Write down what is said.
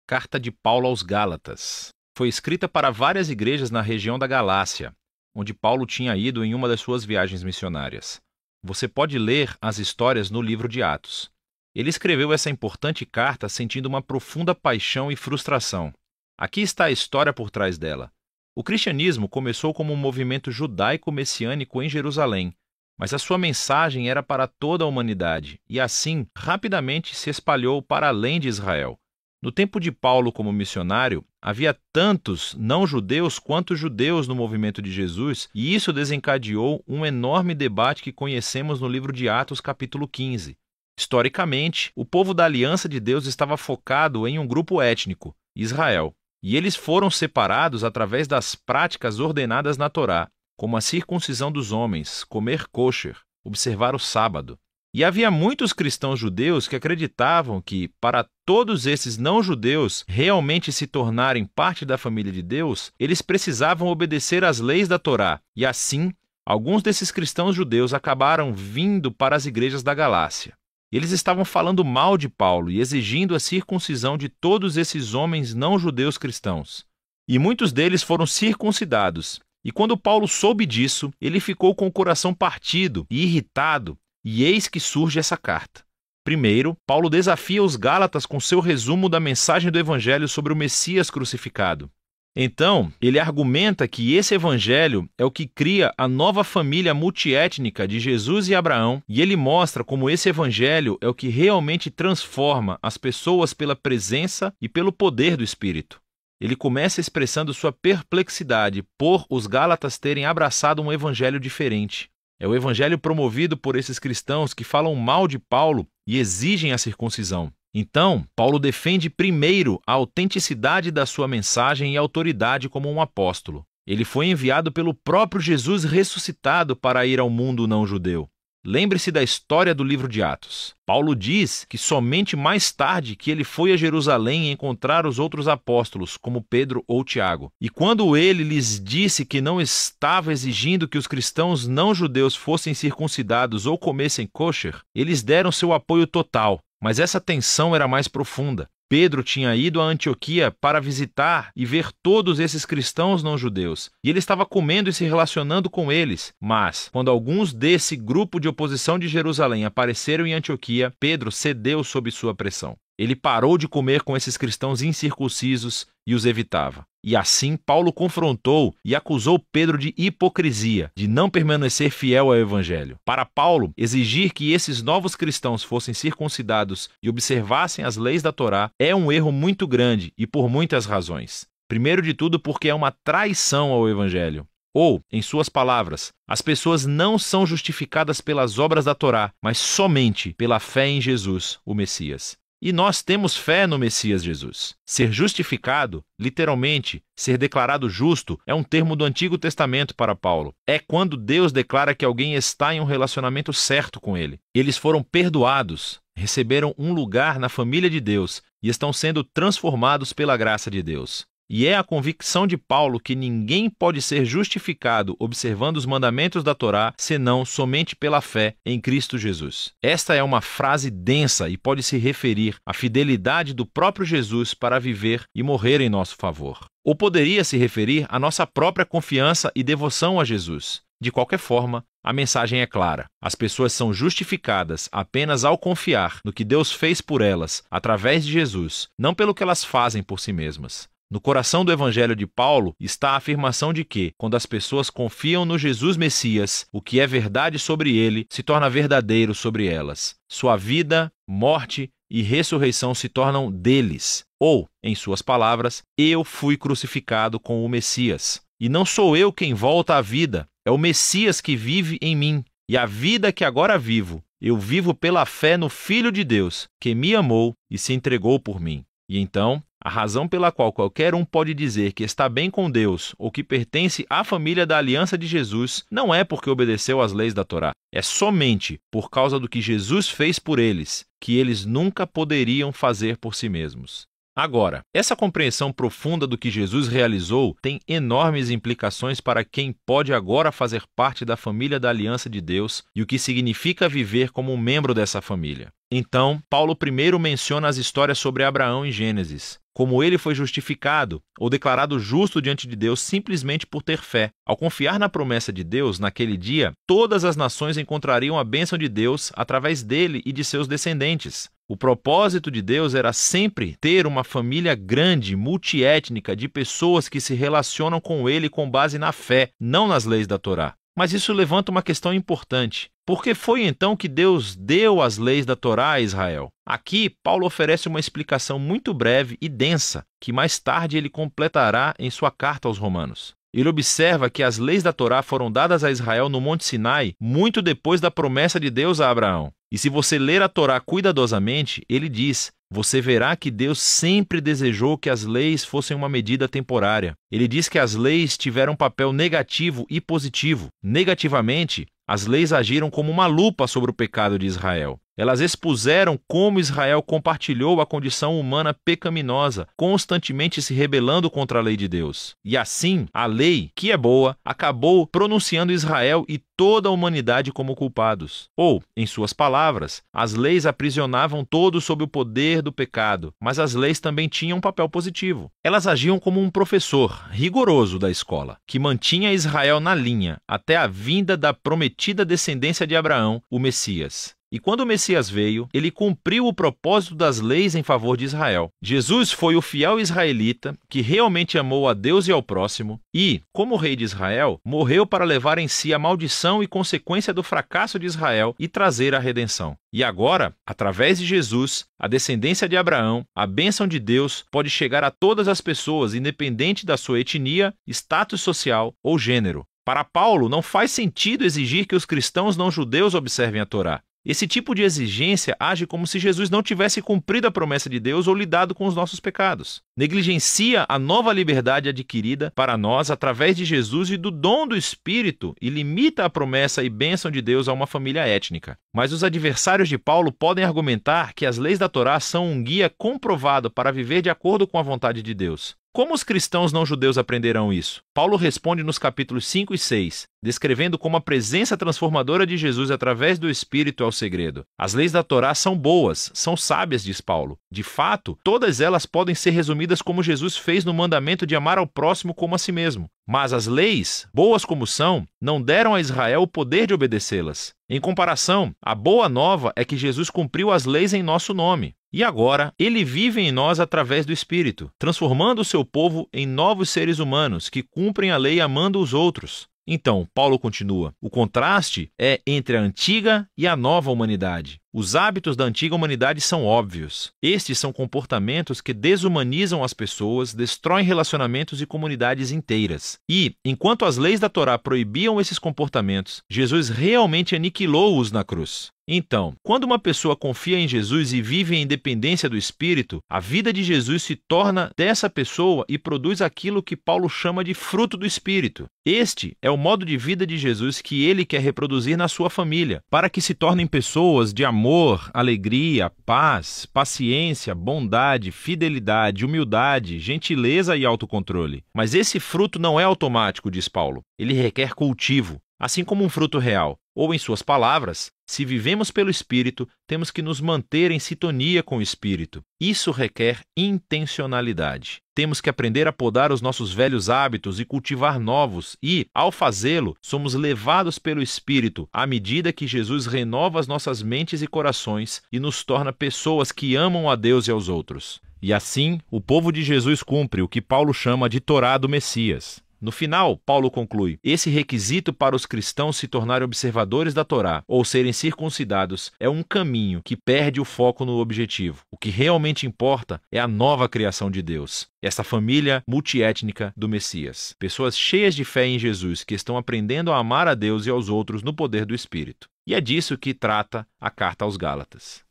Carta de Paulo aos Gálatas. Foi escrita para várias igrejas na região da Galácia, onde Paulo tinha ido em uma das suas viagens missionárias. Você pode ler as histórias no livro de Atos. Ele escreveu essa importante carta sentindo uma profunda paixão e frustração. Aqui está a história por trás dela. O cristianismo começou como um movimento judaico-messiânico em Jerusalém, mas a sua mensagem era para toda a humanidade e, assim, rapidamente se espalhou para além de Israel. No tempo de Paulo como missionário, havia tantos não-judeus quanto judeus no movimento de Jesus, e isso desencadeou um enorme debate que conhecemos no livro de Atos, capítulo 15. Historicamente, o povo da Aliança de Deus estava focado em um grupo étnico, Israel, e eles foram separados através das práticas ordenadas na Torá, como a circuncisão dos homens, comer kosher, observar o sábado. E havia muitos cristãos judeus que acreditavam que, para todos esses não-judeus realmente se tornarem parte da família de Deus, eles precisavam obedecer às leis da Torá. E assim, alguns desses cristãos judeus acabaram vindo para as igrejas da Galácia. Eles estavam falando mal de Paulo e exigindo a circuncisão de todos esses homens não-judeus cristãos. E muitos deles foram circuncidados. E quando Paulo soube disso, ele ficou com o coração partido e irritado. E eis que surge essa carta. Primeiro, Paulo desafia os Gálatas com seu resumo da mensagem do Evangelho sobre o Messias crucificado. Então, ele argumenta que esse Evangelho é o que cria a nova família multiétnica de Jesus e Abraão, e ele mostra como esse Evangelho é o que realmente transforma as pessoas pela presença e pelo poder do Espírito. Ele começa expressando sua perplexidade por os Gálatas terem abraçado um Evangelho diferente. É o evangelho promovido por esses cristãos que falam mal de Paulo e exigem a circuncisão. Então, Paulo defende primeiro a autenticidade da sua mensagem e autoridade como um apóstolo. Ele foi enviado pelo próprio Jesus ressuscitado para ir ao mundo não-judeu. Lembre-se da história do livro de Atos. Paulo diz que somente mais tarde que ele foi a Jerusalém encontrar os outros apóstolos, como Pedro ou Tiago. E quando ele lhes disse que não estava exigindo que os cristãos não-judeus fossem circuncidados ou comessem kosher, eles deram seu apoio total. Mas essa tensão era mais profunda. Pedro tinha ido a Antioquia para visitar e ver todos esses cristãos não-judeus, e ele estava comendo e se relacionando com eles. Mas, quando alguns desse grupo de oposição de Jerusalém apareceram em Antioquia, Pedro cedeu sob sua pressão. Ele parou de comer com esses cristãos incircuncisos e os evitava. E assim Paulo confrontou e acusou Pedro de hipocrisia, de não permanecer fiel ao Evangelho. Para Paulo, exigir que esses novos cristãos fossem circuncidados e observassem as leis da Torá é um erro muito grande e por muitas razões. Primeiro de tudo porque é uma traição ao Evangelho. Ou, em suas palavras, as pessoas não são justificadas pelas obras da Torá, mas somente pela fé em Jesus, o Messias. E nós temos fé no Messias Jesus. Ser justificado, literalmente, ser declarado justo, é um termo do Antigo Testamento para Paulo. É quando Deus declara que alguém está em um relacionamento certo com ele. Eles foram perdoados, receberam um lugar na família de Deus e estão sendo transformados pela graça de Deus. E é a convicção de Paulo que ninguém pode ser justificado observando os mandamentos da Torá, senão somente pela fé em Cristo Jesus. Esta é uma frase densa e pode se referir à fidelidade do próprio Jesus para viver e morrer em nosso favor. Ou poderia se referir à nossa própria confiança e devoção a Jesus. De qualquer forma, a mensagem é clara. As pessoas são justificadas apenas ao confiar no que Deus fez por elas através de Jesus, não pelo que elas fazem por si mesmas. No coração do Evangelho de Paulo está a afirmação de que, quando as pessoas confiam no Jesus Messias, o que é verdade sobre ele se torna verdadeiro sobre elas. Sua vida, morte e ressurreição se tornam deles. Ou, em suas palavras, eu fui crucificado com o Messias. E não sou eu quem volta à vida, é o Messias que vive em mim. E a vida que agora vivo, eu vivo pela fé no Filho de Deus, que me amou e se entregou por mim. E então, a razão pela qual qualquer um pode dizer que está bem com Deus ou que pertence à família da aliança de Jesus não é porque obedeceu às leis da Torá. É somente por causa do que Jesus fez por eles, que eles nunca poderiam fazer por si mesmos. Agora, essa compreensão profunda do que Jesus realizou tem enormes implicações para quem pode agora fazer parte da família da Aliança de Deus e o que significa viver como um membro dessa família. Então, Paulo primeiro menciona as histórias sobre Abraão em Gênesis, como ele foi justificado ou declarado justo diante de Deus simplesmente por ter fé. Ao confiar na promessa de Deus, naquele dia, todas as nações encontrariam a bênção de Deus através dele e de seus descendentes. O propósito de Deus era sempre ter uma família grande, multiétnica, de pessoas que se relacionam com ele com base na fé, não nas leis da Torá. Mas isso levanta uma questão importante. Por que foi então que Deus deu as leis da Torá a Israel? Aqui, Paulo oferece uma explicação muito breve e densa, que mais tarde ele completará em sua carta aos Romanos. Ele observa que as leis da Torá foram dadas a Israel no Monte Sinai muito depois da promessa de Deus a Abraão. E se você ler a Torá cuidadosamente, ele diz: você verá que Deus sempre desejou que as leis fossem uma medida temporária. Ele diz que as leis tiveram um papel negativo e positivo. Negativamente, as leis agiram como uma lupa sobre o pecado de Israel. Elas expuseram como Israel compartilhou a condição humana pecaminosa, constantemente se rebelando contra a lei de Deus. E assim, a lei, que é boa, acabou pronunciando Israel e toda a humanidade como culpados. Ou, em suas palavras, as leis aprisionavam todos sob o poder do pecado, mas as leis também tinham um papel positivo. Elas agiam como um professor rigoroso da escola, que mantinha Israel na linha até a vinda da prometida descendência de Abraão, o Messias. E quando o Messias veio, ele cumpriu o propósito das leis em favor de Israel. Jesus foi o fiel israelita que realmente amou a Deus e ao próximo e, como rei de Israel, morreu para levar em si a maldição e consequência do fracasso de Israel e trazer a redenção. E agora, através de Jesus, a descendência de Abraão, a bênção de Deus pode chegar a todas as pessoas, independente da sua etnia, status social ou gênero. Para Paulo, não faz sentido exigir que os cristãos não judeus observem a Torá. Esse tipo de exigência age como se Jesus não tivesse cumprido a promessa de Deus ou lidado com os nossos pecados. Negligencia a nova liberdade adquirida para nós através de Jesus e do dom do Espírito e limita a promessa e bênção de Deus a uma família étnica. Mas os adversários de Paulo podem argumentar que as leis da Torá são um guia comprovado para viver de acordo com a vontade de Deus. Como os cristãos não judeus aprenderão isso? Paulo responde nos capítulos 5 e 6, descrevendo como a presença transformadora de Jesus através do Espírito é o segredo. As leis da Torá são boas, são sábias, diz Paulo. De fato, todas elas podem ser resumidas como Jesus fez no mandamento de amar ao próximo como a si mesmo. Mas as leis, boas como são, não deram a Israel o poder de obedecê-las. Em comparação, a boa nova é que Jesus cumpriu as leis em nosso nome. E agora, ele vive em nós através do Espírito, transformando o seu povo em novos seres humanos que cumprem a lei amando os outros. Então, Paulo continua, o contraste é entre a antiga e a nova humanidade. Os hábitos da antiga humanidade são óbvios. Estes são comportamentos que desumanizam as pessoas, destroem relacionamentos e comunidades inteiras. E, enquanto as leis da Torá proibiam esses comportamentos, Jesus realmente aniquilou-os na cruz. Então, quando uma pessoa confia em Jesus e vive em dependência do Espírito, a vida de Jesus se torna dessa pessoa e produz aquilo que Paulo chama de fruto do Espírito. Este é o modo de vida de Jesus que ele quer reproduzir na sua família, para que se tornem pessoas de amor, alegria, paz, paciência, bondade, fidelidade, humildade, gentileza e autocontrole. Mas esse fruto não é automático, diz Paulo. Ele requer cultivo, assim como um fruto real. Ou, em suas palavras, se vivemos pelo Espírito, temos que nos manter em sintonia com o Espírito. Isso requer intencionalidade. Temos que aprender a podar os nossos velhos hábitos e cultivar novos e, ao fazê-lo, somos levados pelo Espírito à medida que Jesus renova as nossas mentes e corações e nos torna pessoas que amam a Deus e aos outros. E assim, o povo de Jesus cumpre o que Paulo chama de Torá do Messias. No final, Paulo conclui, esse requisito para os cristãos se tornarem observadores da Torá ou serem circuncidados é um caminho que perde o foco no objetivo. O que realmente importa é a nova criação de Deus, essa família multiétnica do Messias. Pessoas cheias de fé em Jesus que estão aprendendo a amar a Deus e aos outros no poder do Espírito. E é disso que trata a carta aos Gálatas.